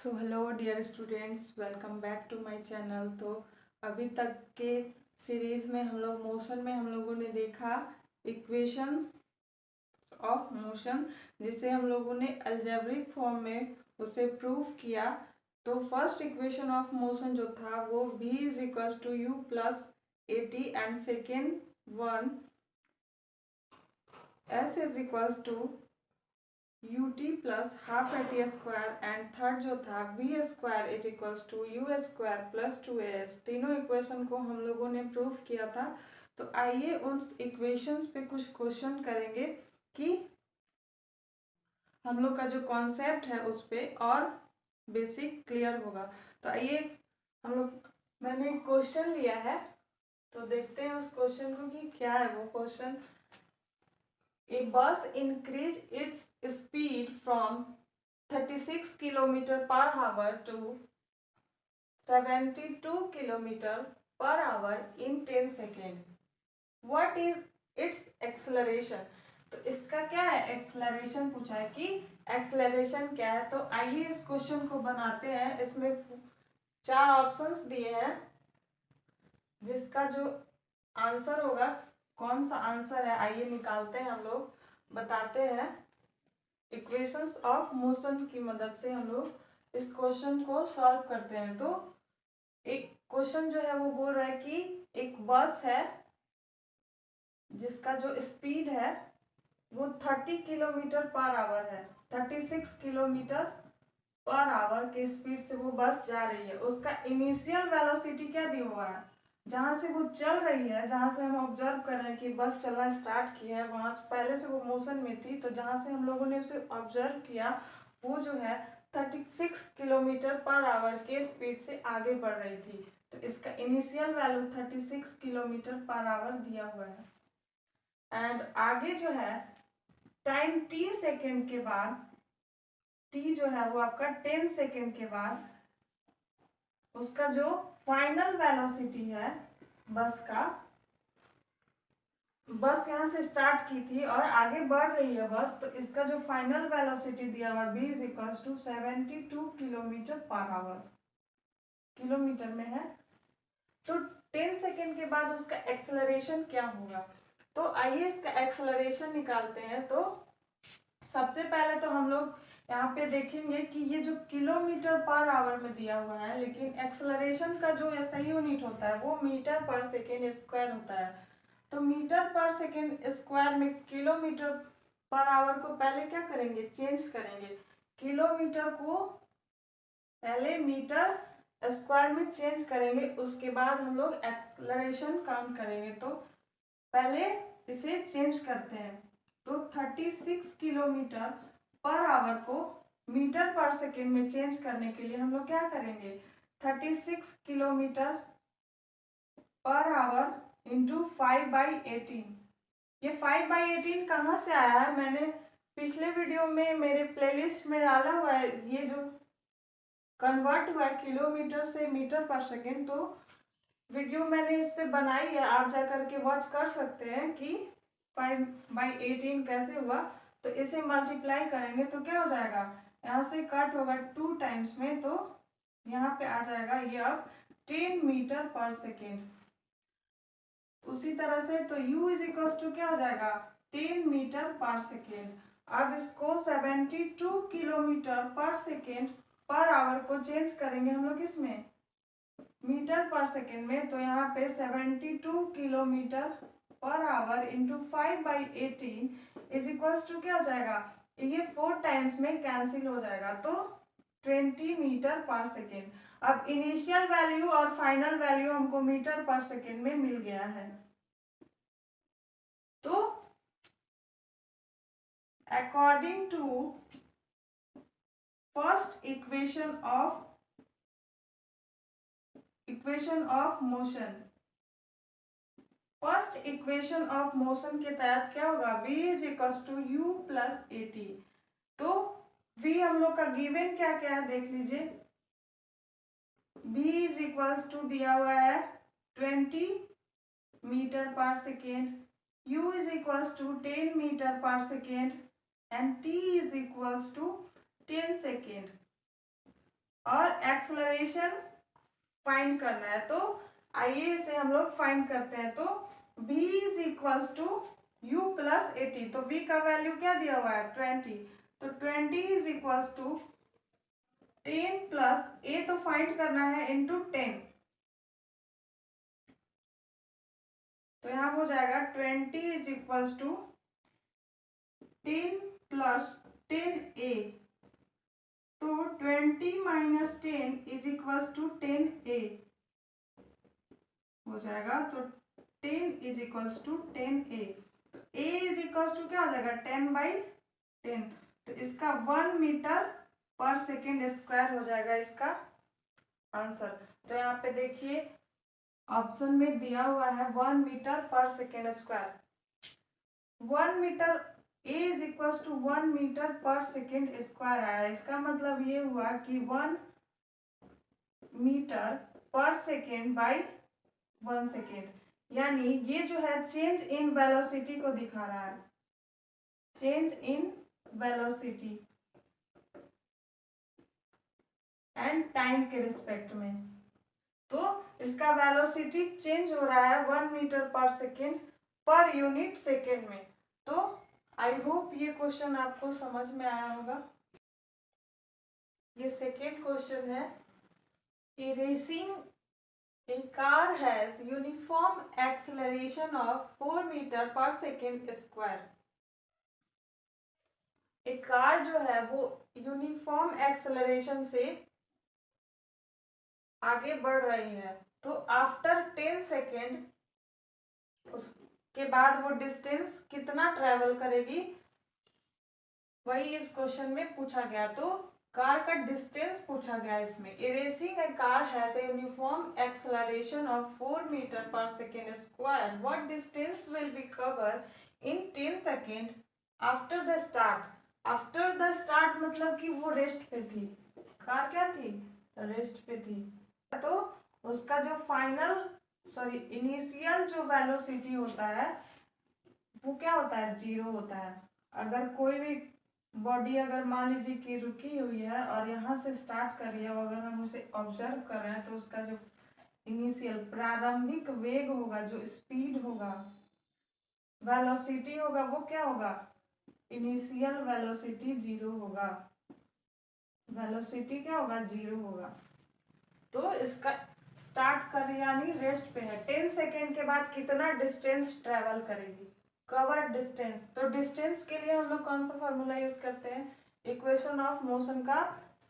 So hello dear students, welcome back to my channel. तो अभी तक के सीरीज़ में हम लोग मोशन में हम लोगों ने देखा इक्वेशन ऑफ मोशन, जिसे हम लोगों ने अलजेब्रिक फॉर्म में उसे प्रूव किया। तो फर्स्ट इक्वेशन ऑफ मोशन जो था वो v is equals to u plus a t and second one s is equals to ut plus half a t square and third जो था v square is equals to u square plus 2as। तीनों equation को हम लोगों ने prove किया था। तो आइए उन इक्वेशंस पे कुछ क्वेश्चन करेंगे कि हम लोग का जो कॉन्सेप्ट है उस पर और बेसिक क्लियर होगा। तो आइए हम लोग, मैंने क्वेश्चन लिया है तो देखते हैं उस क्वेश्चन को कि क्या है वो question. A bus increased its speed from 36 km per hour to 72 km per hour in 10 seconds. What is its acceleration? तो इसका क्या है, एक्सेलरेशन पूछा है कि एक्सेलरेशन क्या है। तो आइए इस क्वेश्चन को बनाते हैं। इसमें 4 ऑप्शंस दिए हैं, जिसका जो आंसर होगा, कौन सा आंसर है आइए निकालते हैं। हम लोग बताते हैं इक्वेशंस ऑफ मोशन की मदद से हम लोग इस क्वेश्चन को सॉल्व करते हैं। तो एक क्वेश्चन जो है वो बोल रहा है कि एक बस है जिसका जो स्पीड है वो 30 किलोमीटर पर आवर है। 36 किलोमीटर पर आवर की स्पीड से वो बस जा रही है। उसका इनिशियल वेलोसिटी क्या दिया हुआ है, जहाँ से वो चल रही है, जहाँ से हम ऑब्जर्व कर रहे हैं कि बस चलना स्टार्ट किया है, वहाँ से पहले से वो मोशन में थी। तो जहाँ से हम लोगों ने उसे ऑब्जर्व किया वो जो है 36 किलोमीटर पर आवर के स्पीड से आगे बढ़ रही थी। तो इसका initial value 36 kilometre per our दिया हुआ है। एंड आगे जो है टाइम t सेकेंड के बाद, t जो है वो आपका 10 सेकेंड के बाद उसका जो फाइनल वेलोसिटी है बस का, बस यहाँ से स्टार्ट की थी और आगे बढ़ रही है बस, तो इसका जो फाइनल वेलोसिटी दिया हुआ v is equals to 72 kilometre per hour, kilometre में है। तो 10 सेकेंड के बाद उसका एक्सेलरेशन क्या होगा। तो आइए इसका एक्सेलरेशन निकालते हैं। तो सबसे पहले तो हम लोग यहाँ पे देखेंगे कि ये जो किलोमीटर पर आवर में दिया हुआ है, लेकिन एक्सेलरेशन का जो सही यूनिट होता है वो मीटर पर सेकेंड स्क्वायर होता है। तो मीटर पर सेकेंड स्क्वायर में किलोमीटर पर आवर को पहले क्या करेंगे, चेंज करेंगे। किलोमीटर को पहले मीटर स्क्वायर में चेंज करेंगे, उसके बाद हम लोग एक्सेलरेशन काउंट करेंगे। तो पहले इसे चेंज करते हैं। तो 36 किलोमीटर पर आवर को मीटर पर सेकेंड में चेंज करने के लिए हम लोग क्या करेंगे, 36 किलोमीटर पर आवर इंटू 5/18। ये 5/18 कहाँ से आया है, मैंने पिछले वीडियो में मेरे प्लेलिस्ट में डाला हुआ है। ये जो कन्वर्ट हुआ है किलोमीटर से मीटर पर सेकेंड, तो वीडियो मैंने इस पे बनाई है, आप जा करके वॉच कर सकते हैं कि 5/18 कैसे हुआ। तो इसे मल्टीप्लाई करेंगे तो क्या हो जाएगा, यहाँ से कट होगा 2 टाइम्स में, तो यहाँ पे आ जाएगा ये अब 10 मीटर पर सेकेंड। उसी तरह से तो u इज इक्वल्स टू क्या हो जाएगा, 10 मीटर पर सेकेंड। अब इसको 72 किलोमीटर पर सेकेंड पर आवर को चेंज करेंगे हम लोग इसमें मीटर पर सेकेंड में। तो यहाँ पे 72 kilometre per hour into 5/18 is equals to क्या हो जाएगा, ये 4 टाइम्स में कैंसिल हो जाएगा, तो 20 मीटर पर सेकेंड। अब इनिशियल वैल्यू और फाइनल वैल्यू हमको मीटर पर सेकेंड में मिल गया है। तो according to first equation of motion, first equation of motion के तहत क्या होगा, v is equals to u plus a t. तो v हम लोग का गिवन क्या क्या है देख लीजिए। v इज इक्वल्स टू दिया हुआ है 20 meter per second, u is equals to 10 metre per second and t is equals to 10 second. और एक्सलरेशन फाइंड करना है। तो आइए इसे हम लोग फाइंड करते हैं। तो v is equals to u plus 80। तो v का वैल्यू क्या दिया हुआ है 20। तो 20 is equals to 10 plus a तो फाइंड करना है इंटू 10। तो यहाँ हो जाएगा 20 is equals to 10 plus 10a। तो 20 minus 10 is equals to 10a हो जाएगा। तो 10 इज इक्वल्स टू 10a। तो a इज इक्वल्स टू क्या हो जाएगा 10/10। तो इसका 1 मीटर पर सेकेंड स्क्वायर हो जाएगा इसका आंसर। तो यहाँ पे देखिए ऑप्शन में दिया हुआ है 1 metre per second square. 1 metre a is equals to 1 metre per second square आया। इसका मतलब ये हुआ कि 1 metre per second by 1 second, यानी ये जो है चेंज इन वेलोसिटी को दिखा रहा है, change in velocity and time के रिस्पेक्ट में। तो इसका वेलोसिटी चेंज हो रहा है 1 metre per second per unit second में। तो आई होप ये क्वेश्चन आपको समझ में आया होगा। ये सेकेंड क्वेश्चन है, a racing A car has uniform acceleration of 4 metre per second square. एक कार जो है वो यूनिफॉर्म एक्सेलरेशन से आगे बढ़ रही है। तो आफ्टर 10 सेकेंड उसके बाद वो डिस्टेंस कितना ट्रेवल करेगी, वही इस क्वेश्चन में पूछा गया। तो कार का डिस्टेंस पूछा गया इसमें। A racing a car has a uniform acceleration of 4 metre per second square. What distance will be cover in 10 second after the start. After the start मतलब कि वो रेस्ट पे थी, कार क्या थी रेस्ट पे थी। तो उसका जो इनिशियल जो वेलोसिटी होता है वो क्या होता है 0 होता है। अगर कोई भी बॉडी अगर मान लीजिए कि रुकी हुई है और यहाँ से स्टार्ट कर रही है, अगर हम उसे ऑब्जर्व कर रहे हैं तो उसका जो इनिशियल प्रारंभिक वेग होगा, जो स्पीड होगा, वेलोसिटी होगा, वो क्या होगा इनिशियल वेलोसिटी 0 होगा। वेलोसिटी क्या होगा 0 होगा। तो इसका स्टार्ट कर यानी रेस्ट पे है। 10 सेकेंड के बाद कितना डिस्टेंस ट्रेवल करेगी, कवर डिस्टेंस। तो डिस्टेंस के लिए हम लोग कौन सा फॉर्मूला यूज करते हैं, इक्वेशन ऑफ मोशन का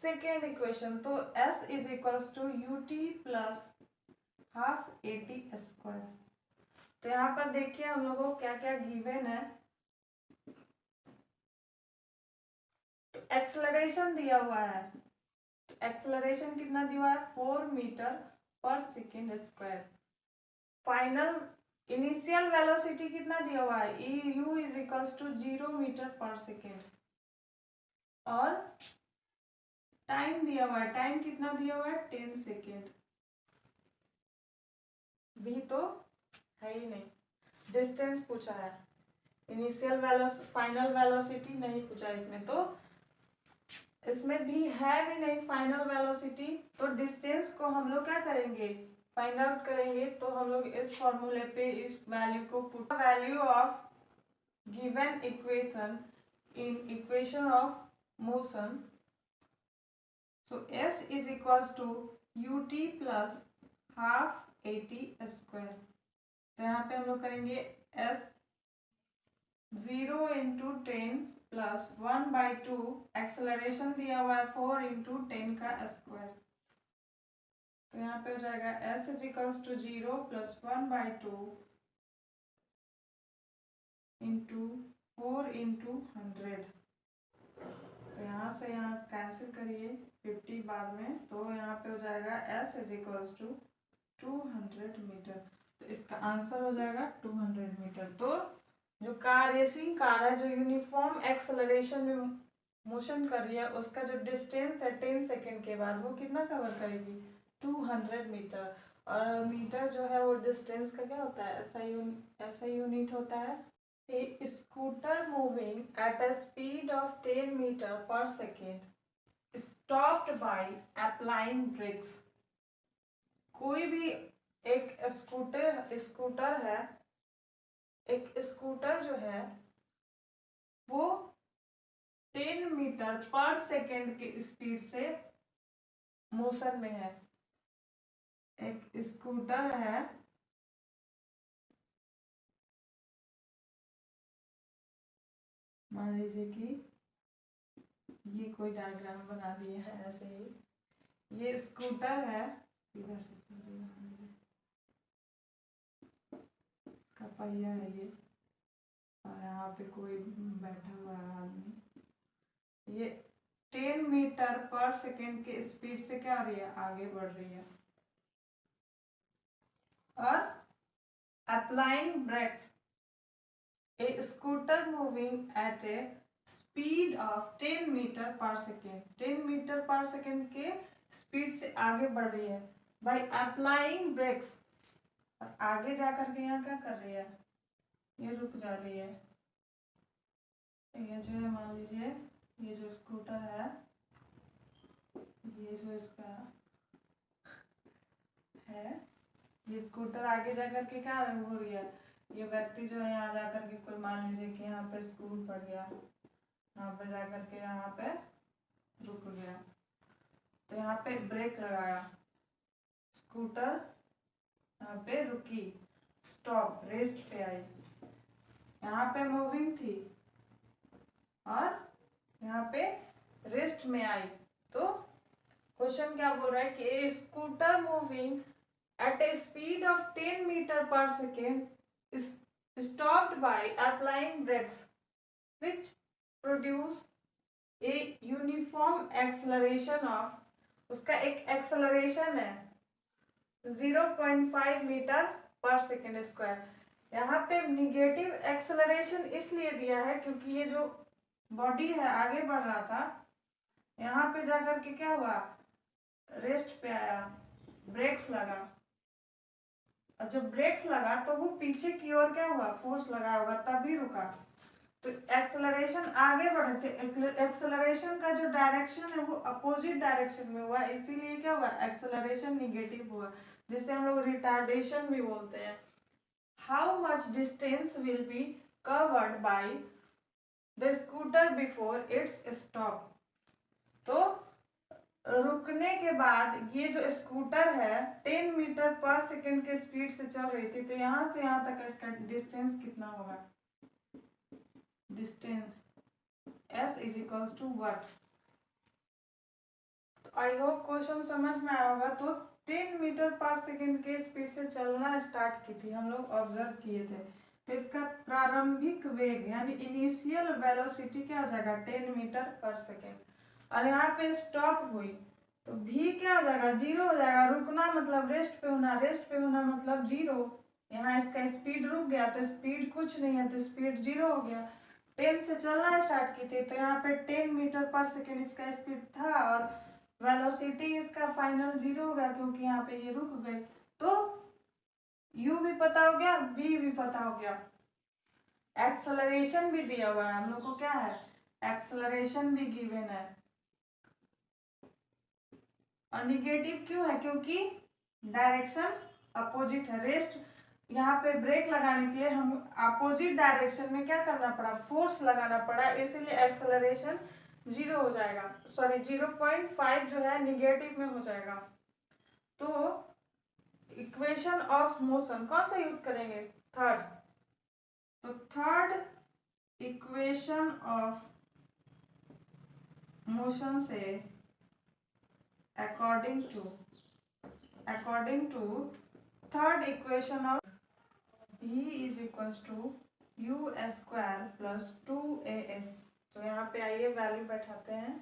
सेकेंड इक्वेशन। तो s is equals to ut plus half at²। तो यहाँ पर देखिए हम लोगों को क्या क्या गिवन है। तो एक्सलरेशन दिया हुआ है, तो एक्सलरेशन कितना दिया हुआ है 4 metre per second square. Final initial velocity कितना दिया हुआ है u is equals to 0 metre per second. और टाइम दिया हुआ है, टाइम कितना दिया हुआ है 10 सेकेंड। भी तो है ही नहीं, डिस्टेंस पूछा है, इनिशियल वेलोसिटी फाइनल वेलोसिटी नहीं पूछा इसमें। तो इसमें भी है भी नहीं फाइनल वेलोसिटी। तो डिस्टेंस को हम लोग क्या करेंगे फाइंड आउट करेंगे। तो हम लोग इस फॉर्मूले पे इस वैल्यू को put value of given equation in equation of motion. So s is equals to ut plus half at²। तो यहाँ पे हम लोग करेंगे s 0 इंटू 10 प्लस 1/2, एक्सेलरेशन दिया हुआ है 4 इंटू 10 का स्क्वायर। तो यहाँ पे हो जाएगा s is equals to 0 plus 1/2 into 4 into 100। तो यहाँ से यहाँ कैंसिल करिए 50 बाद में। तो यहाँ पे हो जाएगा s is equals to 200 metre. तो इसका आंसर हो जाएगा 200 मीटर। तो जो कार रेसिंग कार है जो यूनिफॉर्म एक्सेलरेशन में मोशन कर रही है, उसका जो डिस्टेंस है 10 सेकेंड के बाद वो कितना कवर करेगी 200 मीटर। और मीटर जो है वो डिस्टेंस का क्या होता है ऐसा यूनिट होता है। A scooter moving at a speed of 10 meter per second stopped by applying brakes. कोई भी एक स्कूटर है, एक स्कूटर जो है वो 10 मीटर पर सेकेंड की स्पीड से मोशन में है। एक स्कूटर है, मान लीजिए कि ये कोई डायग्राम बना दिए है ऐसे ही। ये स्कूटर है, इधर से का पहिया है ये, और यहाँ पे कोई बैठा हुआ है आदमी। ये 10 मीटर पर सेकेंड के स्पीड से क्या हो रही है, आगे बढ़ रही है। और applying brakes, a scooter moving at a speed of 10 metre per second, 10 metre per second के स्पीड से आगे बढ़ रही है बाय अप्लाइंग ब्रेक्स। और आगे जाकर के यहाँ क्या कर रही है, ये रुक जा रही है। ये जो है, मान लीजिए ये जो स्कूटर है, ये जो इसका है, ये स्कूटर आगे जाकर के क्या हो रही है, ये व्यक्ति जो है यहाँ जाकर के, कोई मान लीजिए कि यहाँ पे स्कूल पड़ गया, यहाँ पे जाकर के यहाँ पे रुक गया, तो यहाँ पे ब्रेक लगाया, स्कूटर यहाँ पे रुकी, स्टॉप, रेस्ट पे आई। यहाँ पे मूविंग थी और यहाँ पे रेस्ट में आई। तो क्वेश्चन क्या बोल रहा है कि a scooter moving at a speed of 10 metre per second stopped by applying brakes which produce a uniform acceleration of, उसका एक एक्सेलरेशन है 0.5 मीटर पर सेकेंड स्क्वायर। यहाँ पे निगेटिव एक्सेलरेशन इसलिए दिया है क्योंकि ये जो बॉडी है आगे बढ़ रहा था, यहाँ पे जाकर के क्या हुआ, रेस्ट पे आया, ब्रेक्स लगा, और जब ब्रेक्स लगा तो वो पीछे की ओर क्या हुआ, फोर्स लगा होगा, तभी रुका। तो एक्सेलरेशन आगे बढ़े थे, एक्सेलरेशन का जो डायरेक्शन है वो अपोजिट डायरेक्शन में हुआ, इसीलिए क्या हुआ, एक्सेलरेशन निगेटिव हुआ, जिसे हम लोग रिटार्डेशन भी बोलते हैं। How much distance will be covered by the scooter before it's stop. तो रुकने के बाद ये जो स्कूटर है 10 मीटर पर सेकेंड के स्पीड से चल रही थी, तो यहाँ से यहाँ तक इसका डिस्टेंस कितना होगा, distance s is equals to what. तो आई होप क्वेश्चन समझ में आया होगा। तो 10 मीटर पर सेकेंड के स्पीड से चलना स्टार्ट की थी, हम लोग ऑब्जर्व किए थे। तो इसका प्रारंभिक वेग यानी इनिशियल वेलोसिटी क्या हो जाएगा, 10 मीटर पर सेकेंड। और यहाँ पे स्टॉप हुई तो v क्या हो जाएगा, 0 हो जाएगा। रुकना मतलब रेस्ट पे होना, रेस्ट पे होना मतलब 0। यहाँ इसका स्पीड रुक गया तो स्पीड कुछ नहीं है, तो स्पीड 0 हो गया। 10 से चलना स्टार्ट की थी तो यहाँ पे 10 मीटर पर सेकेंड इसका स्पीड था, और वेलोसिटी इसका फाइनल 0 हो गया क्योंकि यहाँ पे ये रुक गई। तो u भी पता हो गया, v भी पता हो गया, एक्सेलरेशन भी दिया हुआ है हम लोग को, क्या है, एक्सेलरेशन भी गिवन है। और निगेटिव क्यों है, क्योंकि डायरेक्शन अपोजिट है। रेस्ट यहाँ पे ब्रेक लगाने के लिए हम अपोजिट डायरेक्शन में क्या करना पड़ा, फोर्स लगाना पड़ा, इसीलिए एक्सेलरेशन 0 हो जाएगा, सॉरी 0.5 जो है निगेटिव में हो जाएगा। तो इक्वेशन ऑफ मोशन कौन सा यूज करेंगे, थर्ड। तो थर्ड इक्वेशन ऑफ मोशन से according to third equation of v is equals to u square plus 2as। तो यहाँ पे आइए वैल्यू बैठाते हैं।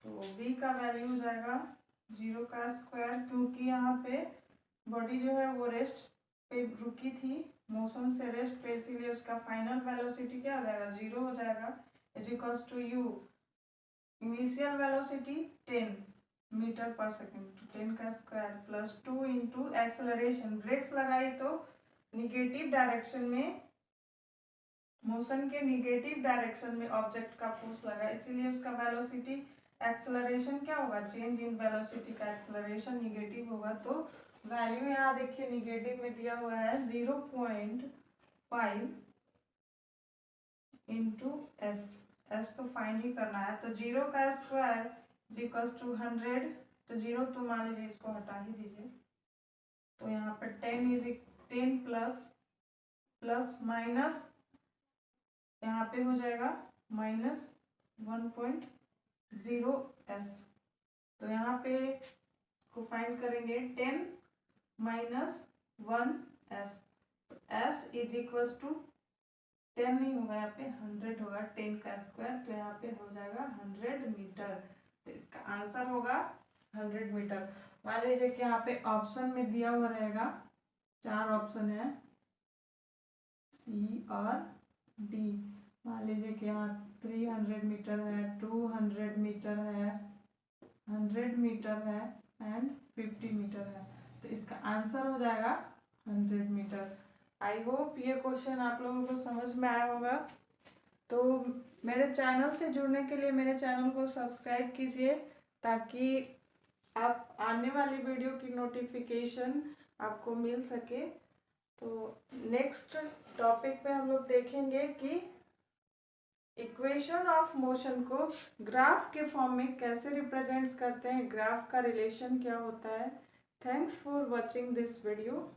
तो v का वैल्यू हो जाएगा 0 का स्क्वायर, क्योंकि यहाँ पे बॉडी जो है वो रेस्ट पे रुकी थी, मोशन से रेस्ट पे, इसीलिए उसका फाइनल वेलोसिटी क्या हो जाएगा, 0 हो जाएगा। Is equals to u initial velocity 10 metre per second, 10 का square plus 2 into acceleration, brakes लगाई तो निगेटिव डायरेक्शन में, मोशन के निगेटिव डायरेक्शन में ऑब्जेक्ट का फोर्स लगा, इसीलिए उसका वेलोसिटी एक्सेलरेशन क्या होगा, चेंज इन वेलोसिटी का एक्सेलरेशन निगेटिव होगा, तो वैल्यू यहाँ देखिए निगेटिव में दिया हुआ है 0.5 इंटू एस। एस तो फाइंड ही करना है, तो 0 का स्क्वायर इक्वल्स टू 100, तो 0 तो मान लीजिए इसको हटा ही दीजिए, तो यहाँ पे 10 प्लस प्लस माइनस यहाँ पे हो जाएगा माइनस 1.0 एस। तो यहाँ पे को फाइंड करेंगे 10 माइनस 1 एस, तो एस इज इक्वल्स टू 10 नहीं होगा, यहाँ पे 100 होगा, 10 का स्क्वायर, तो यहाँ पे हो जाएगा 100 मीटर। तो इसका आंसर होगा 100 मीटर। मान लीजिए कि यहाँ पे ऑप्शन में दिया हुआ रहेगा, 4 ऑप्शन है सी और डी। मान लीजिए कि यहाँ 300 मीटर है, 200 मीटर है, 100 मीटर है एंड 50 मीटर है, तो इसका आंसर हो जाएगा 100 मीटर। आई होप ये क्वेश्चन आप लोगों को समझ में आया होगा। तो मेरे चैनल से जुड़ने के लिए मेरे चैनल को सब्सक्राइब कीजिए, ताकि आप आने वाली वीडियो की नोटिफिकेशन आपको मिल सके। तो नेक्स्ट टॉपिक पे हम लोग देखेंगे कि इक्वेशन ऑफ मोशन को ग्राफ के फॉर्म में कैसे रिप्रेजेंट करते हैं, ग्राफ का रिलेशन क्या होता है। Thanks for watching this video.